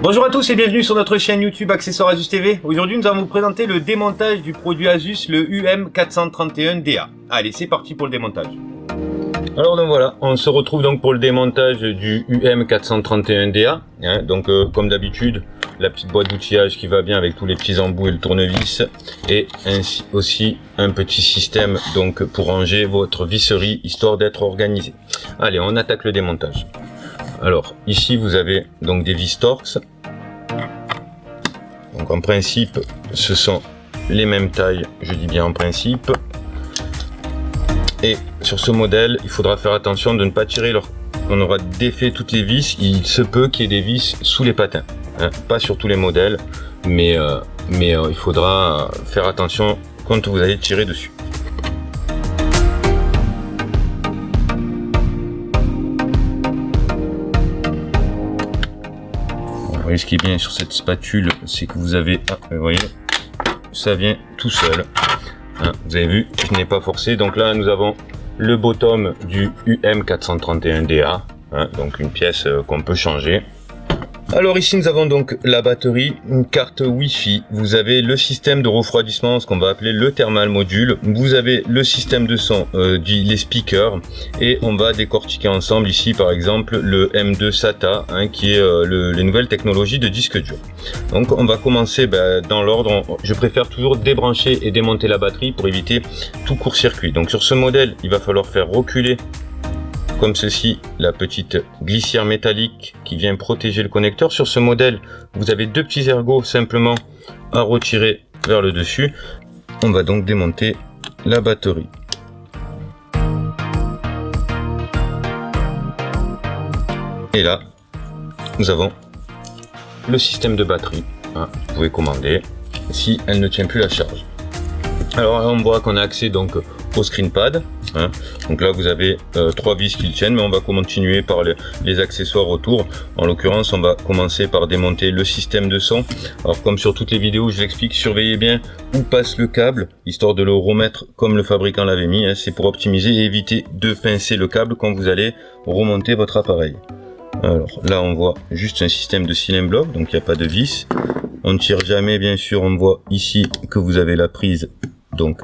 Bonjour à tous et bienvenue sur notre chaîne YouTube Accessoires Asus TV. Aujourd'hui nous allons vous présenter le démontage du produit Asus, le UM431DA. Allez, c'est parti pour le démontage. Alors donc voilà, on se retrouve donc pour le démontage du UM431DA. Donc comme d'habitude, la petite boîte d'outillage qui va bien avec tous les petits embouts et le tournevis, et ainsi aussi un petit système donc pour ranger votre visserie histoire d'être organisé. Allez, on attaque le démontage. Alors ici vous avez donc des vis Torx. Donc en principe ce sont les mêmes tailles, je dis bien en principe. Et sur ce modèle il faudra faire attention de ne pas tirer on aura défait toutes les vis. Il se peut qu'il y ait des vis sous les patins, pas sur tous les modèles, mais il faudra faire attention quand vous allez tirer dessus. Vous voyez, ce qui est bien sur cette spatule, c'est que vous avez, vous voyez, ça vient tout seul. Vous avez vu, je n'ai pas forcé. Donc là, nous avons le bottom du UM431DA, donc une pièce qu'on peut changer. Alors ici nous avons donc la batterie, une carte Wi-Fi, vous avez le système de refroidissement, ce qu'on va appeler le thermal module, vous avez le système de son, les speakers, et on va décortiquer ensemble ici par exemple le M2 SATA, qui est les nouvelles technologies de disque dur. Donc on va commencer dans l'ordre. Je préfère toujours débrancher et démonter la batterie pour éviter tout court-circuit. Donc sur ce modèle il va falloir faire reculer comme ceci la petite glissière métallique qui vient protéger le connecteur. Sur ce modèle vous avez deux petits ergots simplement à retirer vers le dessus. On va donc démonter la batterie. Et là nous avons le système de batterie. Vous pouvez commander si elle ne tient plus la charge. Alors là, on voit qu'on a accès donc au screen pad. Donc là vous avez trois vis qui le tiennent, mais on va continuer par les accessoires autour. En l'occurrence on va commencer par démonter le système de son. Alors comme sur toutes les vidéos je l'explique, surveillez bien où passe le câble, histoire de le remettre comme le fabricant l'avait mis. C'est pour optimiser et éviter de pincer le câble quand vous allez remonter votre appareil. Alors là on voit juste un système de cylindre bloc, donc il n'y a pas de vis. On ne tire jamais, bien sûr. On voit ici que vous avez la prise, donc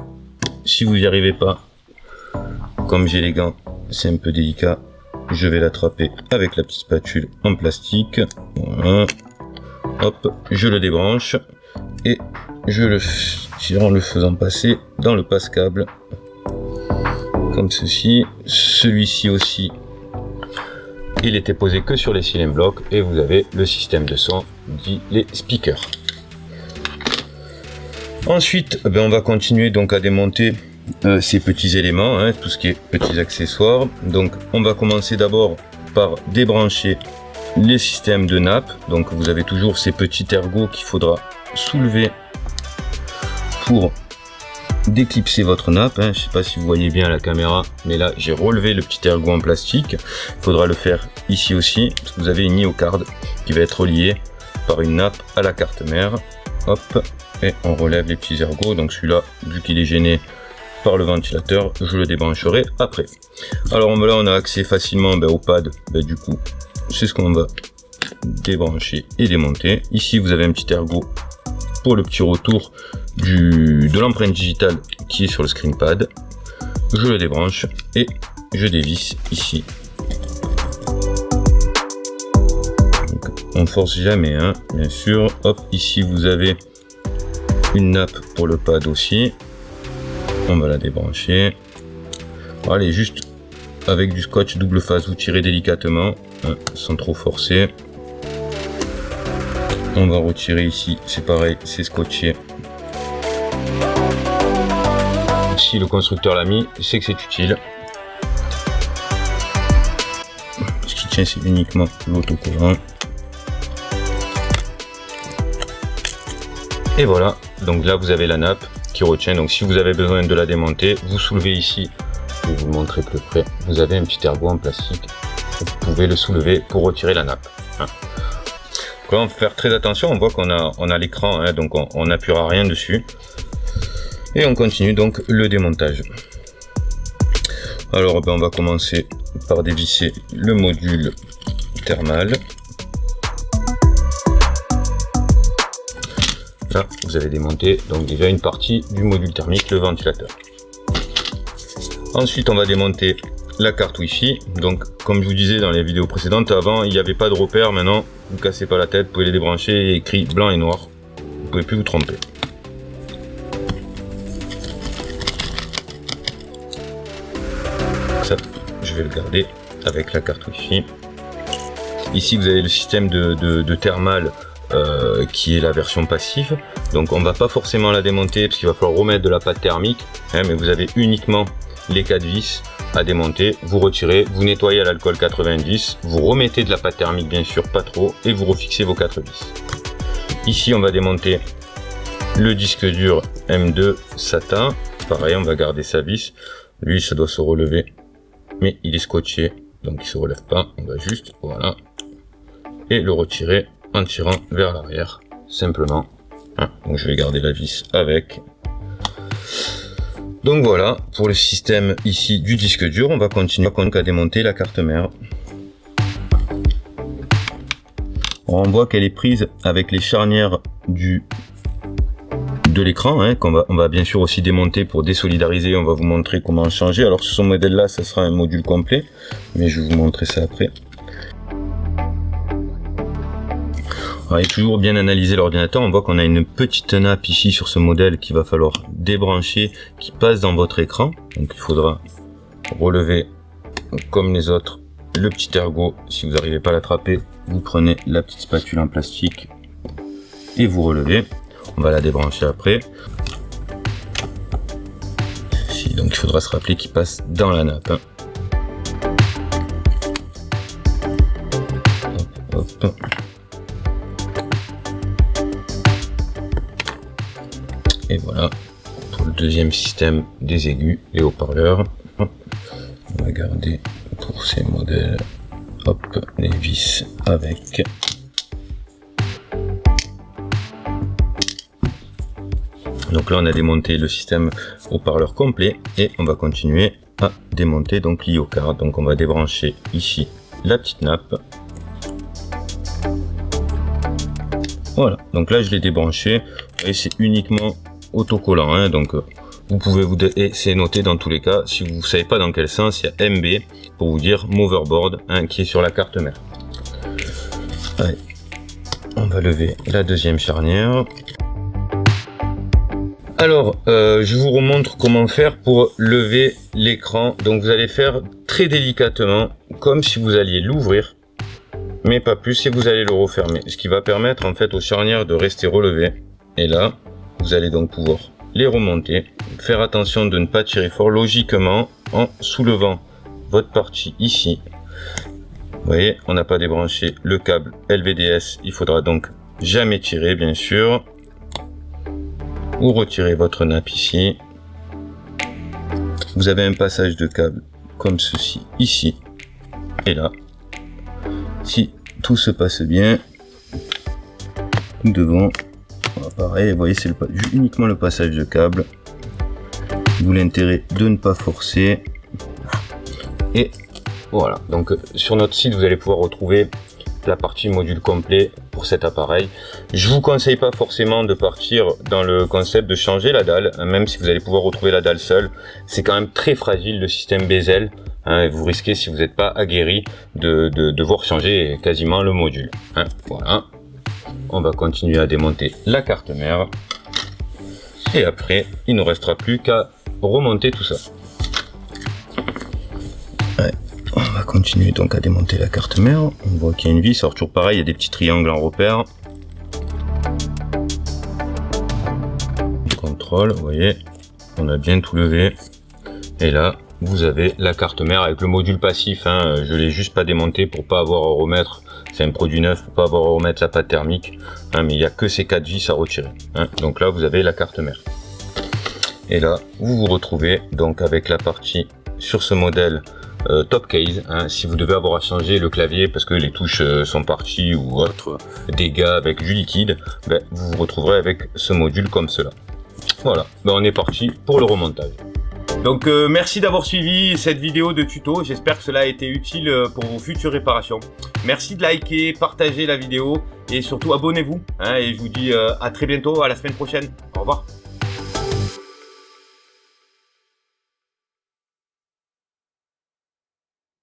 si vous n'y arrivez pas, comme j'ai les gants, c'est un peu délicat, je vais l'attraper avec la petite spatule en plastique. Voilà. Hop, je le débranche et je le tire en le faisant passer dans le passe-câble comme ceci. Celui-ci aussi, il était posé que sur les cylindres blocs, et vous avez le système de son, dit les speakers. Ensuite on va continuer donc à démonter ces petits éléments, tout ce qui est petits accessoires. Donc on va commencer d'abord par débrancher les systèmes de nappe. Donc vous avez toujours ces petits ergots qu'il faudra soulever pour déclipser votre nappe. Je ne sais pas si vous voyez bien à la caméra, mais là j'ai relevé le petit ergot en plastique. Il faudra le faire ici aussi, parce que vous avez une IO-card qui va être reliée par une nappe à la carte mère. Hop, et on relève les petits ergots. Donc celui-là, vu qu'il est gêné par le ventilateur, je le débrancherai après. Alors là on a accès facilement au pad. Du coup c'est ce qu'on va débrancher et démonter. Ici vous avez un petit ergot pour le petit retour de l'empreinte digitale qui est sur le screen pad. Je le débranche et je dévisse ici. Donc, on force jamais, bien sûr. Hop, ici vous avez une nappe pour le pad aussi. On va la débrancher. Allez, juste avec du scotch double face, vous tirez délicatement, sans trop forcer. On va retirer ici, c'est pareil, c'est scotché. Si le constructeur l'a mis, c'est que c'est utile. Ce qui tient, c'est uniquement l'autocollant. Et voilà, donc là vous avez la nappe qui retient. Donc si vous avez besoin de la démonter, vous soulevez ici. Je vais vous montrer plus près. Vous avez un petit ergot en plastique. Vous pouvez le soulever pour retirer la nappe. Donc là, on va faire très attention. On voit qu'on a l'écran, donc on n'appuiera rien dessus. Et on continue donc le démontage. Alors on va commencer par dévisser le module thermal. Là, vous avez démonté donc déjà une partie du module thermique, le ventilateur. Ensuite, on va démonter la carte Wi-Fi. Donc, comme je vous disais dans les vidéos précédentes, avant, il n'y avait pas de repère. Maintenant, vous ne cassez pas la tête, vous pouvez les débrancher, écrit blanc et noir. Vous ne pouvez plus vous tromper. Ça, je vais le garder avec la carte Wi-Fi. Ici, vous avez le système de thermal qui est la version passive. Donc, on ne va pas forcément la démonter parce qu'il va falloir remettre de la pâte thermique. Hein, mais vous avez uniquement les 4 vis à démonter. Vous retirez, vous nettoyez à l'alcool 90, vous remettez de la pâte thermique, bien sûr, pas trop, et vous refixez vos 4 vis. Ici, on va démonter le disque dur M2 SATA. Pareil, on va garder sa vis. Lui, ça doit se relever, mais il est scotché, donc il se relève pas. On va juste, voilà, et le retirer en tirant vers l'arrière, simplement. Hein, donc je vais garder la vis avec. Donc voilà, pour le système ici du disque dur, on va continuer à démonter la carte mère. On voit qu'elle est prise avec les charnières de l'écran, hein, on va bien sûr aussi démonter pour désolidariser. On va vous montrer comment changer. Alors sur ce modèle là, ça sera un module complet, mais je vais vous montrer ça après. Alors, il est toujours bien analysé l'ordinateur. On voit qu'on a une petite nappe ici sur ce modèle qu'il va falloir débrancher, qui passe dans votre écran. Donc il faudra relever comme les autres le petit ergot. Si vous n'arrivez pas à l'attraper, vous prenez la petite spatule en plastique et vous relevez. On va la débrancher après. Ici, donc il faudra se rappeler qu'il passe dans la nappe. Hein. Hop, hop. Et voilà pour le deuxième système des aigus et haut-parleurs. On va garder pour ces modèles, hop, les vis avec. Donc là, on a démonté le système haut-parleur complet et on va continuer à démonter donc l'IO-card. Donc on va débrancher ici la petite nappe. Voilà, donc là je l'ai débranché et c'est uniquement autocollant, hein, donc vous pouvez et c'est noté dans tous les cas. Si vous ne savez pas dans quel sens, il y a MB pour vous dire motherboard, hein, qui est sur la carte mère. Allez, on va lever la deuxième charnière. Alors, je vous remontre comment faire pour lever l'écran. Donc vous allez faire très délicatement, comme si vous alliez l'ouvrir, mais pas plus, et vous allez le refermer. Ce qui va permettre en fait aux charnières de rester relevées. Et là, vous allez donc pouvoir les remonter. Faire attention de ne pas tirer fort, logiquement, en soulevant votre partie ici. Vous voyez, on n'a pas débranché le câble LVDS. Il faudra donc jamais tirer, bien sûr. Vous retirez votre nappe ici. Vous avez un passage de câble comme ceci, ici et là. Si tout se passe bien, nous devons, pareil, vous voyez, c'est uniquement le passage de câble. D'où l'intérêt de ne pas forcer. Et voilà, donc sur notre site, vous allez pouvoir retrouver la partie module complet pour cet appareil. Je vous conseille pas forcément de partir dans le concept de changer la dalle, même si vous allez pouvoir retrouver la dalle seule. C'est quand même très fragile le système bezel, hein, et vous risquez, si vous n'êtes pas aguerri, de devoir changer quasiment le module. Hein, voilà. On va continuer à démonter la carte mère et après il ne restera plus qu'à remonter tout ça. Ouais. On va continuer donc à démonter la carte mère. On voit qu'il y a une vis, alors toujours pareil, il y a des petits triangles en repère. Contrôle, vous voyez, on a bien tout levé. Et là, vous avez la carte mère avec le module passif. Hein, je l'ai juste pas démonté pour pas avoir à remettre, c'est un produit neuf, pour pas avoir à remettre la pâte thermique. Hein, mais il n'y a que ces 4 vis à retirer. Hein, donc là, vous avez la carte mère. Et là, vous vous retrouvez donc avec la partie sur ce modèle. Top case, hein, si vous devez avoir à changer le clavier parce que les touches sont parties ou autre dégâts avec du liquide, ben, vous vous retrouverez avec ce module comme cela. Voilà, ben, on est parti pour le remontage. Donc merci d'avoir suivi cette vidéo de tuto, j'espère que cela a été utile pour vos futures réparations. Merci de liker, partager la vidéo et surtout abonnez-vous. Et je vous dis à très bientôt, à la semaine prochaine. Au revoir.